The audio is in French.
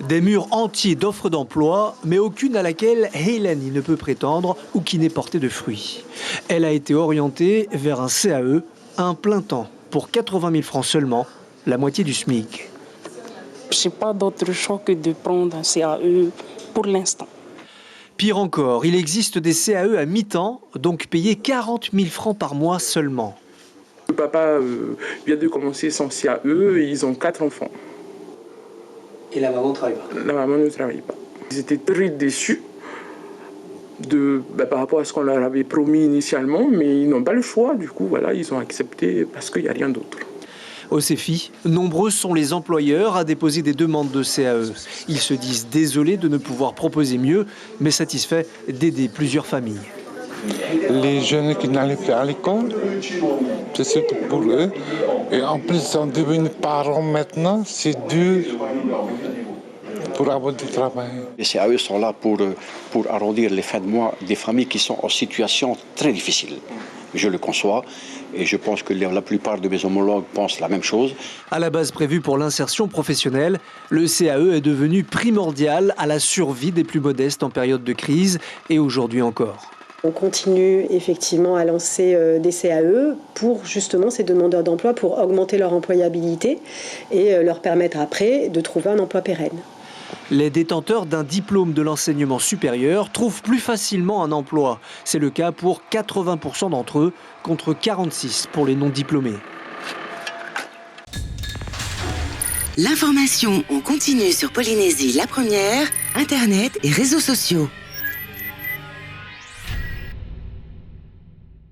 Des murs entiers d'offres d'emploi, mais aucune à laquelle Hélène ne peut prétendre ou qui n'ait porté de fruits. Elle a été orientée vers un CAE, un plein temps, pour 80 000 francs seulement, la moitié du SMIC. Je n'ai pas d'autre choix que de prendre un CAE pour l'instant. Pire encore, il existe des CAE à mi-temps, donc payés 40 000 francs par mois seulement. Le papa vient de commencer son CAE et ils ont 4 enfants. Et la maman ne travaille pas? La maman ne travaille pas. Ils étaient très déçus par rapport à ce qu'on leur avait promis initialement, mais ils n'ont pas le choix. Du coup, voilà, ils ont accepté parce qu'il n'y a rien d'autre. Au CEFI, nombreux sont les employeurs à déposer des demandes de CAE. Ils se disent désolés de ne pouvoir proposer mieux, mais satisfaits d'aider plusieurs familles. Les jeunes qui n'allaient plus à l'école, c'est surtout pour eux. Et en plus, ils sont devenus parents maintenant, c'est dur pour avoir du travail. Les CAE sont là pour arrondir les fins de mois des familles qui sont en situation très difficile. Je le conçois et je pense que la plupart de mes homologues pensent la même chose. À la base prévue pour l'insertion professionnelle, le CAE est devenu primordial à la survie des plus modestes en période de crise et aujourd'hui encore. On continue effectivement à lancer des CAE pour justement ces demandeurs d'emploi, pour augmenter leur employabilité et leur permettre après de trouver un emploi pérenne. Les détenteurs d'un diplôme de l'enseignement supérieur trouvent plus facilement un emploi. C'est le cas pour 80% d'entre eux, contre 46% pour les non-diplômés. L'information en continu sur Polynésie la première, Internet et réseaux sociaux.